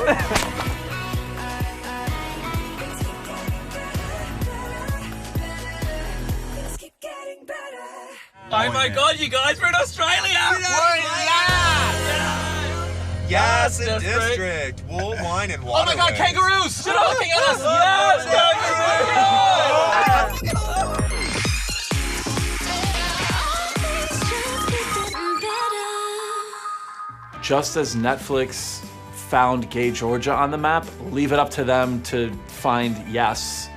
Oh my God, you guys, we're in Australia! We're in Yass District. Wool, wine, and water. Oh my God, kangaroos! You're looking at us! Yes, kangaroos! Just as Netflix found Gay Georgia on the map, leave it up to them to find Yass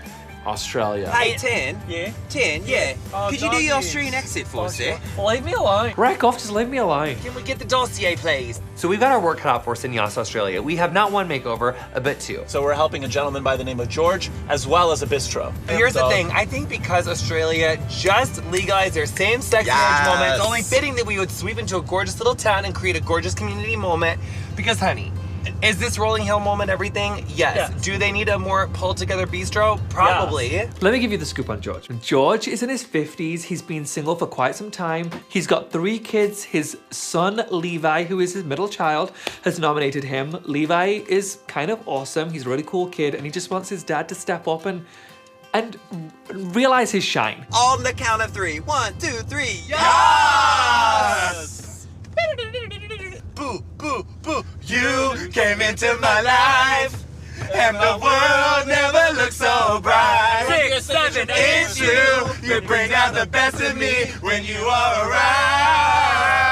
Australia. Hey, Tan. Yeah? Tan, yeah. Could you do your Australian exit for us, eh? Leave me alone. Rack off, just leave me alone. Can we get the dossier, please? So we've got our work cut out for us in Yass, Australia. We have not one makeover, but two. So we're helping a gentleman by the name of George, as well as a bistro. Here's the thing, I think because Australia just legalized their same-sex marriage moment, it's only fitting that we would sweep into a gorgeous little town and create a gorgeous community moment. Because, honey, is this Rolling Hill moment everything? Yes. Do they need a more pulled-together bistro? Probably. Yes. Let me give you the scoop on George. George is in his 50s. He's been single for quite some time. He's got 3 kids. His son, Levi, who is his middle child, has nominated him. Levi is kind of awesome. He's a really cool kid, and he just wants his dad to step up and realize his shine. On the count of 3. 1, 2, 3. Yass! Boo, boo, boo. You came into my life, and the world never looked so bright. 6, 7, 8, it's you. You bring out the best of me when you are around.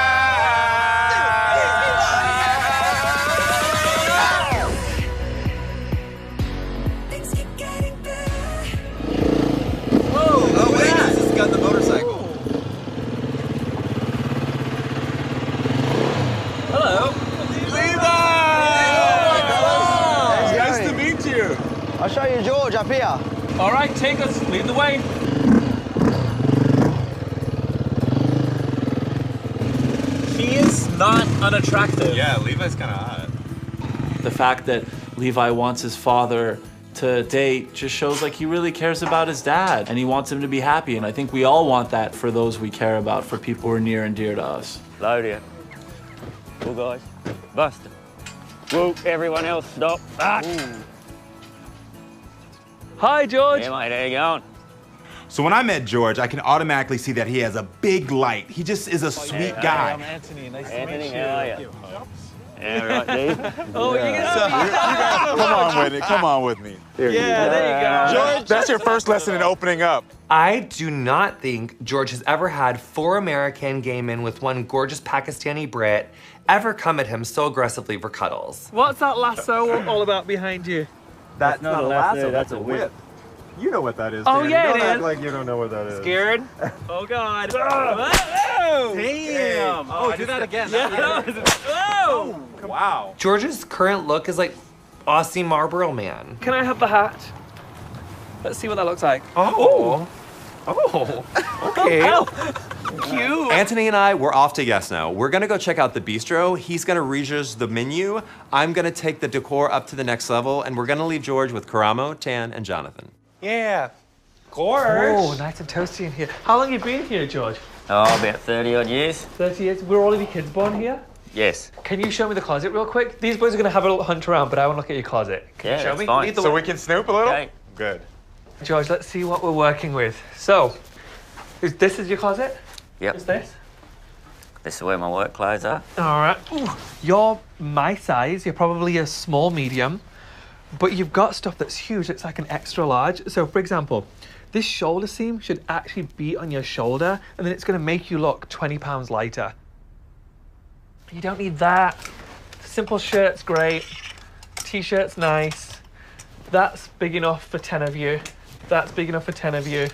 Things keep getting better. Whoa! Oh wait, this has got the motorcycle. Hello. I'll show you George up here. All right, take us. Lead the way. He is not unattractive. Yeah, Levi's kind of hot. The fact that Levi wants his father to date just shows like he really cares about his dad and he wants him to be happy. And I think we all want that for those we care about, for people who are near and dear to us. Load here. Cool, guys. Buster. Whoa, everyone else, stop. Ah. Hi, George. Yeah, mate, how you going? So when I met George, I can automatically see that he has a big light. He just is a sweet guy. I'm Anthony. Nice to Anthony, meet you. how are you? Yeah, right, dude. Oh, you can Come on with it. Come on with me. Yeah, there you go. George, that's your first lesson in opening up. I do not think George has ever had 4 American gay men with one gorgeous Pakistani Brit ever come at him so aggressively for cuddles. What's that lasso all about behind you? That's not a lasso, that's a whip. You know what that is. Oh, Danny. yeah, Don't it act is. like you don't know what that is. Scared? Oh, God. Oh, damn. Oh, do that again. Yeah. Oh. Wow. George's current look is like Aussie Marlboro Man. Can I have the hat? Let's see what that looks like. Oh. Oh. Okay. Cute. Anthony and I, we're off to Yes now. We're gonna go check out the bistro. He's gonna rejudge the menu. I'm gonna take the decor up to the next level, and we're gonna leave George with Karamo, Tan, and Jonathan. Yeah. George. Oh, nice and toasty in here. How long have you been here, George? Oh, about 30 odd years. 30 years. Were all of your kids born here? Yes. Can you show me the closet real quick? These boys are going to have a little hunt around, but I want to look at your closet. Can Yeah, you show that's me? fine. Lead the So way. we can snoop a little? Okay. Good. George, let's see what we're working with. So, this is your closet? Yep. Is this? This is where my work clothes are. All right. Ooh, you're my size. You're probably a small medium, but you've got stuff that's huge. It's like an extra large. So, for example, this shoulder seam should actually be on your shoulder, and then it's going to make you look 20 pounds lighter. You don't need that. Simple shirt's great. T-shirt's nice. That's big enough for 10 of you. That's big enough for 10 of you.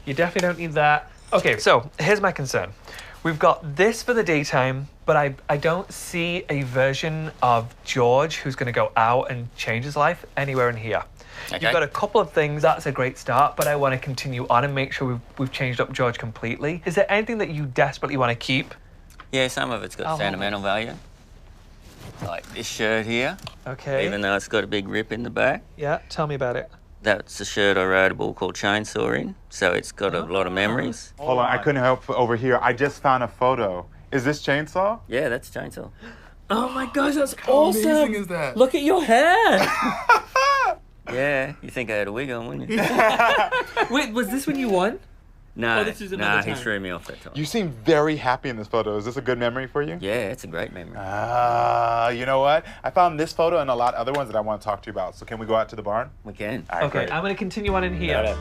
You definitely don't need that. Okay, so here's my concern. We've got this for the daytime, but I don't see a version of George who's going to go out and change his life anywhere in here. Okay. You've got a couple of things, that's a great start, but I want to continue on and make sure we've changed up George completely. Is there anything that you desperately want to keep? Yeah, some of it's got sentimental value. Like this shirt here. Okay. Even though it's got a big rip in the back. Yeah, tell me about it. That's a shirt I wrote a book called Chainsaw in, so it's got a lot of memories. Hold on, I couldn't help over here. I just found a photo. Is this Chainsaw? Yeah, that's Chainsaw. Oh my gosh, that's How awesome. amazing is that? Look at your hair. Yeah, you think I had a wig on, wouldn't you? Wait, was this when you won? No, Oh, this is another he time. threw me off that time. You seem very happy in this photo. Is this a good memory for you? Yeah, it's a great memory. You know what? I found this photo and a lot of other ones that I want to talk to you about. So can we go out to the barn? We can. All right, Okay, great. I'm gonna continue on in here.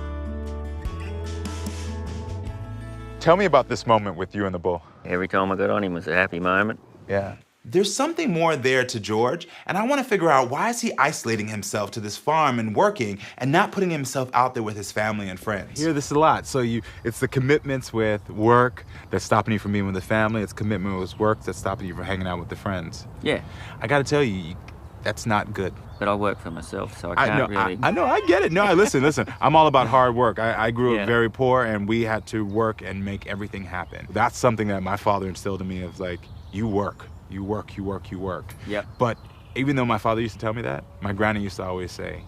Tell me about this moment with you and the bull. Every time I got on him was a happy moment. Yeah. There's something more there to George, and I want to figure out why is he isolating himself to this farm and working and not putting himself out there with his family and friends. Hear this a lot. So it's the commitments with work that's stopping you from being with the family. It's commitment with work that's stopping you from hanging out with the friends. Yeah, I got to tell you, that's not good. but I work for myself, so I can't really... I know, I get it. No, listen. I'm all about hard work. I grew Yeah. up very poor, and we had to work and make everything happen. That's something that my father instilled in me of like, you work. You work. Yep. But even though my father used to tell me that, my granny used to always say,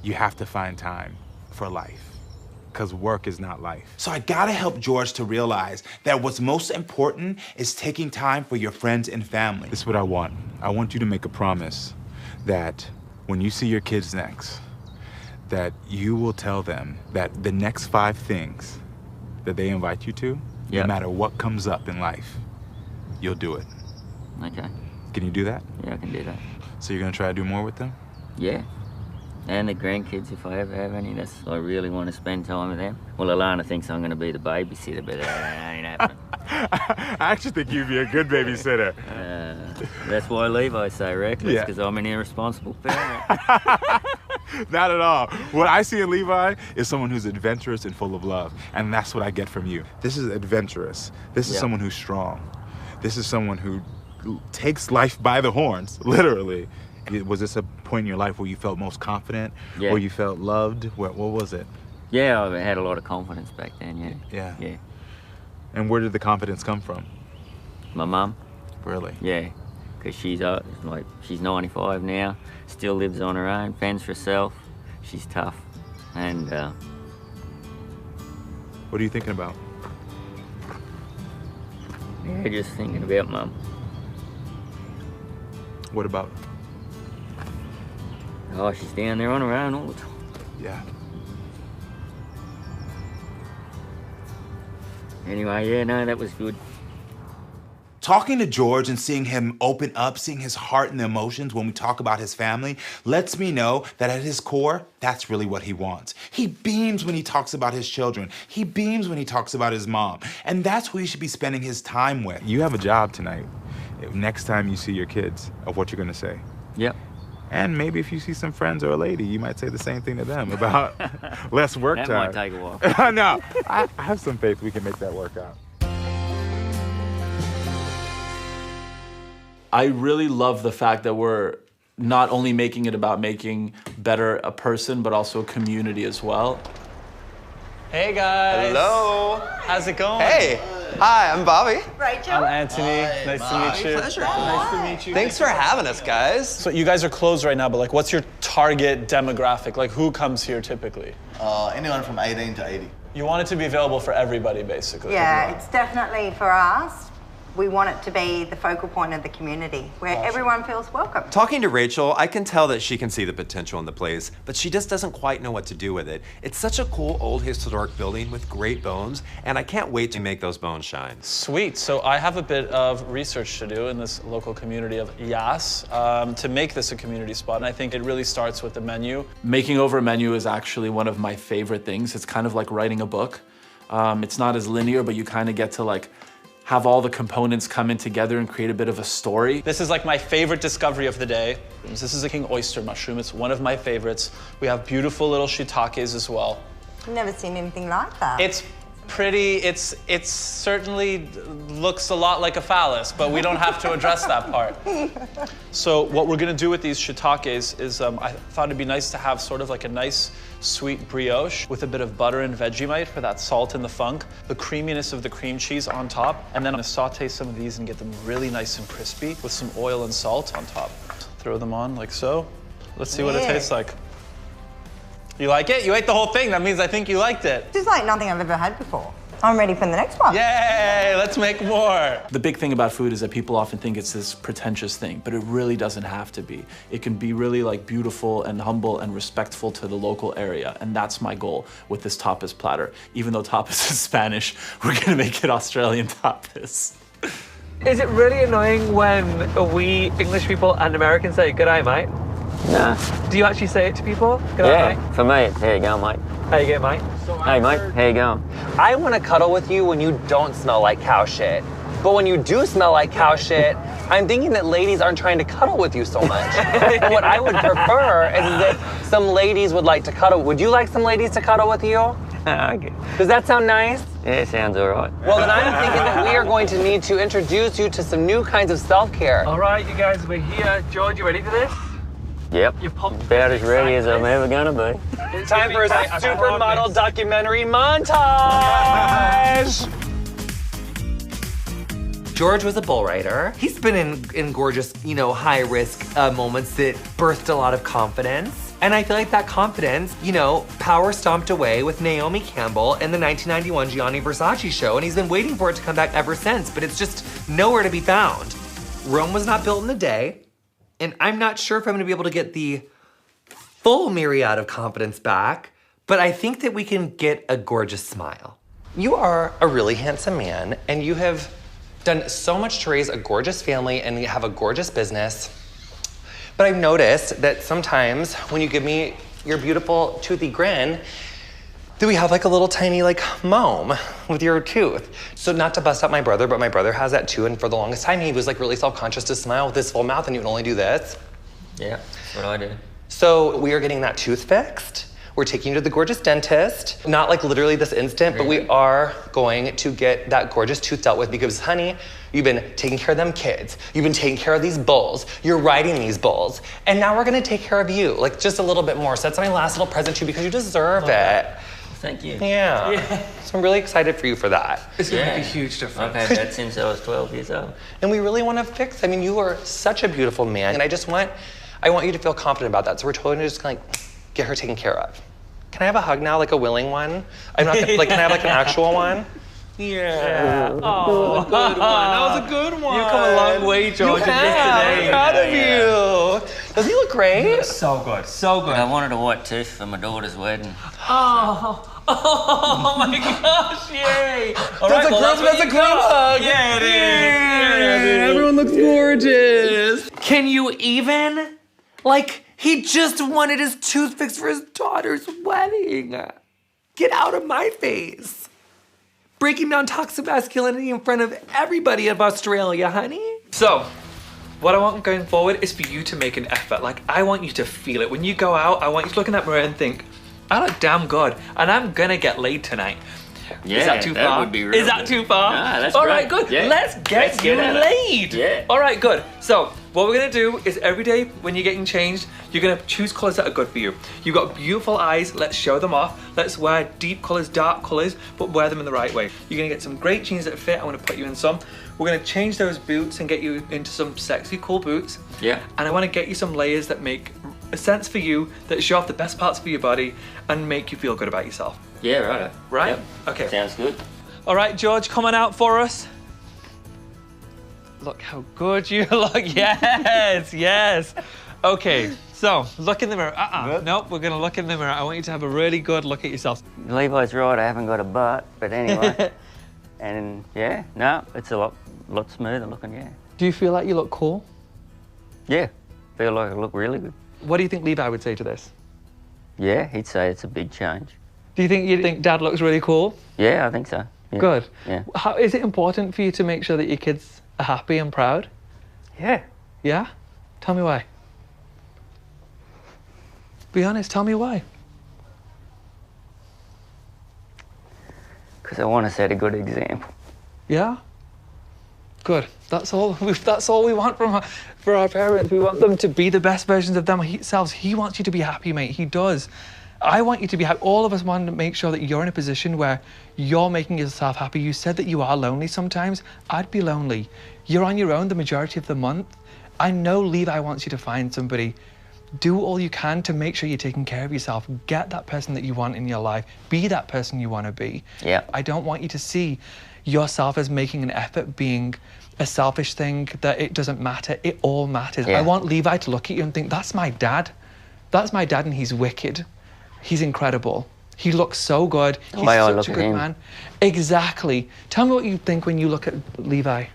you have to find time for life, because work is not life. So I gotta help George to realize that what's most important is taking time for your friends and family. This is what I want. I want you to make a promise that when you see your kids next, that you will tell them that the next 5 things that they invite you to, Yep. no matter what comes up in life, you'll do it. Okay, Can you do that? yeah, I can do that. So you're gonna try to do more with them? Yeah. And the grandkids, if I ever have any, I really want to spend time with them. Well, Alana thinks I'm going to be the babysitter, but that ain't happening. I actually think you'd be a good babysitter. That's why Levi's so reckless, Yeah. because I'm an irresponsible parent. Not at all. What I see in Levi is someone who's adventurous and full of love, and that's what I get from you. This is adventurous. This is Yeah. someone who's strong. This is someone who takes life by the horns, literally. Was this a point in your life where you felt most confident? Yeah. Where you felt loved? What was it? Yeah, I had a lot of confidence back then, yeah. Yeah. Yeah. And where did the confidence come from? My mum, Really? yeah, because she's 95 now, still lives on her own, fends for herself. She's tough. And What are you thinking about? yeah, just thinking about mum. What about? Oh, she's down there on her own all the time. Yeah. Anyway, yeah, no, that was good. Talking to George and seeing him open up, seeing his heart and the emotions when we talk about his family, lets me know that at his core, that's really what he wants. He beams when he talks about his children. He beams when he talks about his mom. And that's who he should be spending his time with. You have a job tonight. Next time you see your kids, of what you're gonna say. Yep. And maybe if you see some friends or a lady, you might say the same thing to them about less work That time. might take a while. No, I have some faith we can make that work out. I really love the fact that we're not only making it about making better a person, but also a community as well. Hey guys. Hello. How's it going? Hey. Hi, I'm Bobby. Rachel. I'm Anthony. Nice to meet you. Pleasure. Nice to meet you. Thanks for having us, guys. So you guys are closed right now, but like, what's your target demographic? Like, who comes here typically? Anyone from 18 to 80. You want it to be available for everybody, basically. Yeah, it's definitely for us. We want it to be the focal point of the community where everyone feels welcome. Talking to Rachel, I can tell that she can see the potential in the place, but she just doesn't quite know what to do with it. It's such a cool old historic building with great bones, and I can't wait to make those bones shine. Sweet. So I have a bit of research to do in this local community of Yass to make this a community spot, and I think it really starts with the menu. Making over a menu is actually one of my favorite things. It's kind of like writing a book. It's not as linear, but you kind of get to like have all the components come in together and create a bit of a story. This is like my favorite discovery of the day. This is a king oyster mushroom. It's one of my favorites. We have beautiful little shiitakes as well. I've never seen anything like that. It's pretty, it's certainly looks a lot like a phallus, but we don't have to address that part. So what we're gonna do with these shiitakes is I thought it'd be nice to have sort of like a nice sweet brioche with a bit of butter and Vegemite for that salt and the funk, the creaminess of the cream cheese on top, and then I'm gonna saute some of these and get them really nice and crispy with some oil and salt on top. Throw them on like so. Let's see what it tastes like. You like it? You ate the whole thing. That means I think you liked it. This is like nothing I've ever had before. I'm ready for the next one. Yay, let's make more. The big thing about food is that people often think it's this pretentious thing, but it really doesn't have to be. It can be really like beautiful and humble and respectful to the local area. And that's my goal with this tapas platter. Even though tapas is Spanish, we're gonna make it Australian tapas. Is it really annoying when we English people and Americans say, "Good eye, mate"? Nah. Do you actually say it to people? Good eye, mate? For me, it's how you going, mate? How you get, mate? Hey, mate, how you going? I want to cuddle with you when you don't smell like cow shit. But when you do smell like cow shit, I'm thinking that ladies aren't trying to cuddle with you so much. And what I would prefer is that some ladies would like to cuddle. Would you like some ladies to cuddle with you? Okay. Does that sound nice? Yeah, sounds all right. Well, then I'm thinking that we are going to need to introduce you to some new kinds of self-care. All right, you guys, we're here. George, you ready for this? Yep. You're pumped. About as ready as I'm ever gonna be. Time for a supermodel documentary montage! George was a bull rider. He's been in gorgeous, high-risk moments that birthed a lot of confidence. And I feel like that confidence, power stomped away with Naomi Campbell in the 1991 Gianni Versace show, and he's been waiting for it to come back ever since, but it's just nowhere to be found. Rome was not built in a day, and I'm not sure if I'm gonna be able to get the full myriad of confidence back, but I think that we can get a gorgeous smile. You are a really handsome man, and you have done so much to raise a gorgeous family and you have a gorgeous business. But I've noticed that sometimes when you give me your beautiful toothy grin, that we have like a little tiny moam with your tooth. So not to bust up my brother, but my brother has that too, and for the longest time he was really self-conscious to smile with his full mouth and he would only do this. Yeah, that's what I do. So we are getting that tooth fixed. We're taking you to the gorgeous dentist. Not literally this instant, but we are going to get that gorgeous tooth dealt with because, honey, you've been taking care of them kids. You've been taking care of these bulls. You're riding these bulls. And now we're gonna take care of you, just a little bit more. So that's my last little present to you because you deserve it. Thank you. Yeah. So I'm really excited for you for that. It's gonna make a huge difference. I've had that since I was 12 years old. And we really want to fix, you are such a beautiful man. And I want you to feel confident about that. So we're totally just gonna get her taken care of. Can I have a hug now, a willing one? I'm not gonna, can I have an actual one? Yeah. Oh, that was a good one. That was a good one. You've come a long way, George. I'm proud of you. Doesn't he look great? So good, so good. I wanted a white tooth for my daughter's wedding. Oh my gosh, yay! That's a group hug. Yeah, it is. Everyone looks gorgeous. Can you even? He just wanted his tooth fixed for his daughter's wedding. Get out of my face. Breaking down toxic masculinity in front of everybody of Australia, honey. So, what I want going forward is for you to make an effort. I want you to feel it. When you go out, I want you to look in that mirror and think, I look damn good, and I'm gonna get laid tonight. Yeah, is that too far? Would be real Is that too far? Nah, that's All great. right, good. Yeah. Let's get you laid. Yeah. All right, good. So what we're gonna do is every day when you're getting changed, you're gonna choose colors that are good for you. You've got beautiful eyes. Let's show them off. Let's wear deep colors, dark colors, but wear them in the right way. You're gonna get some great jeans that fit. I'm gonna put you in some. We're gonna change those boots and get you into some sexy, cool boots. Yeah. And I wanna get you some layers that make a sense for you, that show off the best parts of your body and make you feel good about yourself. Yeah, right. Right? Yep. Okay. Sounds good. All right, George, come on out for us. Look how good you look. Yes, yes. Okay, so look in the mirror. Nope, we're gonna look in the mirror. I want you to have a really good look at yourself. Levi's right, I haven't got a butt, but anyway. And yeah, no, it's a lot smoother looking, yeah. Do you feel like you look cool? Yeah, feel like I look really good. What do you think Levi would say to this? Yeah, he'd say it's a big change. Do you think Dad looks really cool? Yeah, I think so. Yeah. Good. Yeah. How is it important for you to make sure that your kids are happy and proud? Yeah. Yeah? Tell me why. Be honest, tell me why. Because I want to set a good example. Yeah? Good. That's all we want for our parents. We want them to be the best versions of themselves. He wants you to be happy, mate. He does. I want you to be happy. All of us want to make sure that you're in a position where you're making yourself happy. You said that you are lonely sometimes. I'd be lonely. You're on your own the majority of the month. I know Levi wants you to find somebody do all you can to make sure you're taking care of yourself. Get that person that you want in your life. Be that person you want to be. Yeah. I don't want you to see yourself as making an effort being a selfish thing, that it doesn't matter. It all matters. Yeah. I want Levi to look at you and think, that's my dad. That's my dad, and he's wicked. He's incredible. He looks so good. He's such a good man. Exactly. Tell me what you think when you look at Levi.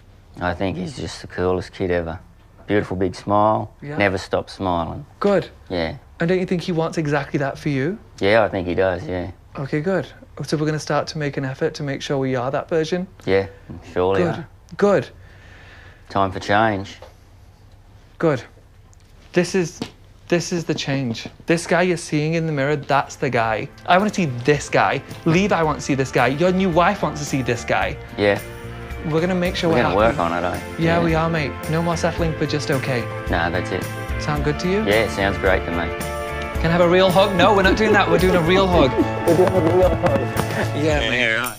I think he's just the coolest kid ever. Beautiful big smile. Yeah. Never stops smiling. Good. Yeah. And don't you think he wants exactly that for you? Yeah, I think he does, yeah. Okay, good. So we're going to start to make an effort to make sure we are that version? Yeah, surely Good. are. Good. Time for change. Good. This is the change. This guy you're seeing in the mirror, that's the guy. I want to see this guy. Levi wants to see this guy. Your new wife wants to see this guy. Yeah. We're going to make sure we're happy. going to work on it, eh? Yeah, we are, mate. No more settling for just okay. Nah, that's it. Sound good to you? Yeah, it sounds great to me. Can I have a real hug? No, we're not doing that. We're doing a real hug. We're doing a real hug. Yeah, man. Yeah, right.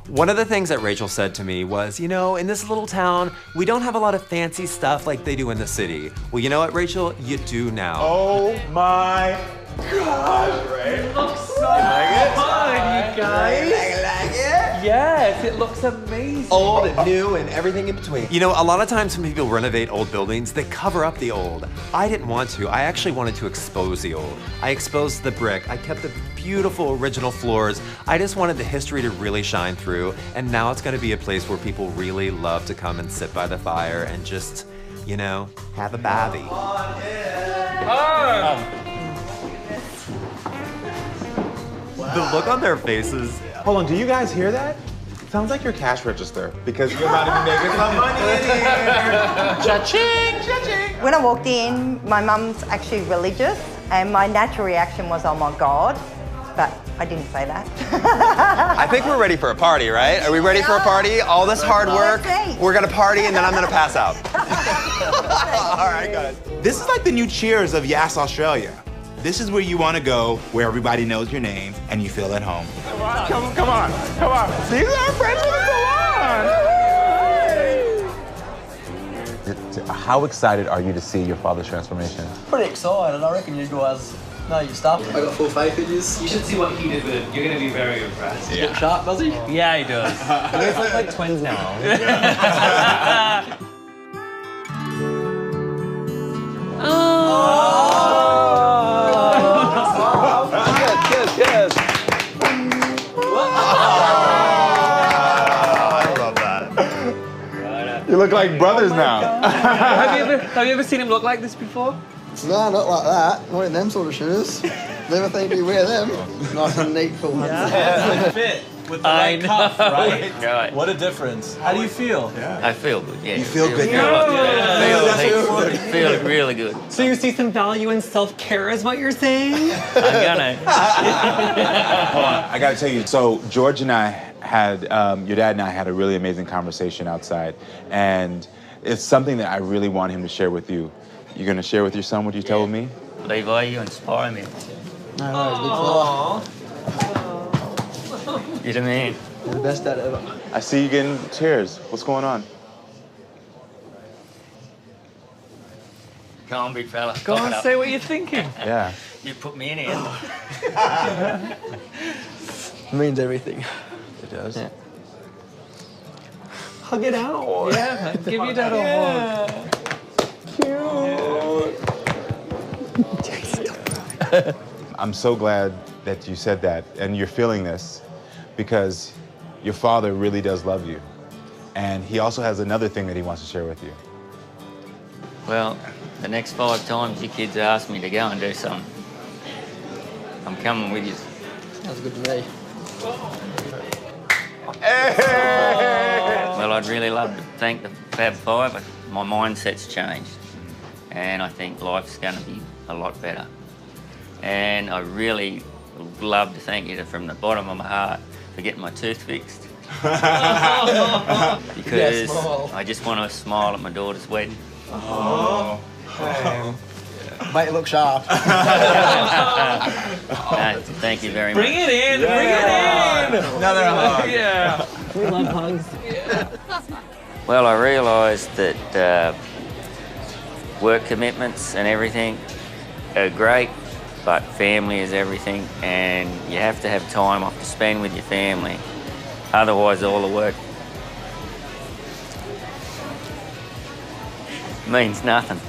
One of the things that Rachel said to me was, you know, in this little town, we don't have a lot of fancy stuff like they do in the city. Well, you know what, Rachel? You do now. Oh my gosh, right? It looks so fun, you guys. Like it? Yes, it looks amazing. Old and new and everything in between. You know, a lot of times when people renovate old buildings, they cover up the old. I didn't want to. I actually wanted to expose the old. I exposed the brick. I kept the beautiful original floors. I just wanted the history to really shine through. And now it's going to be a place where people really love to come and sit by the fire and just, you know, have a babby. The look on their faces. Hold on, do you guys hear that? Sounds like your cash register because you're about to be making some money in here. Cha-ching, cha-ching. When I walked in, my mum's actually religious, and my natural reaction was, oh my God, but I didn't say that. I think we're ready for a party, right? Are we ready for a party? All this hard work, we're gonna party and then I'm gonna pass out. All right, guys. This is like the new Cheers of Yass, Australia. This is where you want to go, where everybody knows your name and you feel at home. Come on. These are our friends from the salon. How excited are you to see your father's transformation? Pretty excited. I reckon you guys know your stuff. I got full faith in you. You should see what he did with it. You're going to be very impressed. He looks sharp, does he? Yeah, he does. You guys look like twins now. Yes. I love that. You look like brothers now. Have you ever seen him look like this before? No, not like that. Not in them sort of shoes. Never think you wear them. Nice and neat, cool. Yeah, fit with the right cuff, right? Right. What a difference. How do you feel? I feel good, yeah. You feel good Feel really good. So you see some value in self-care is what you're saying? I'm gonna. I gotta tell you, so George and I had, your dad and I had a really amazing conversation outside, and it's something that I really want him to share with you. You're gonna share with your son what you told me? Levi, you inspire me. No, You're the man. you're the best dad ever. I see you getting tears. What's going on? Come on, big fella. Go on, say what you're thinking. Yeah. You put me in here. It means everything. It does. Yeah. Hug it out. Yeah, give your dad a hug. I'm so glad that you said that and you're feeling this because your father really does love you. And he also has another thing that he wants to share with you. Well, the next 5 times you kids ask me to go and do something, I'm coming with you. Sounds good to me. Well, I'd really love to thank the Fab Five, but my mindset's changed. And I think life's going to be a lot better. And I really would love to thank you from the bottom of my heart for getting my tooth fixed. Because I just want to smile at my daughter's wedding. Oh. Make it look sharp. No, thank you very much. Bring it in, bring it in. Another hug. Yeah. We love hugs. Well, I realised that work commitments and everything are great, but family is everything, and you have to have time off to spend with your family. Otherwise, all the work means nothing.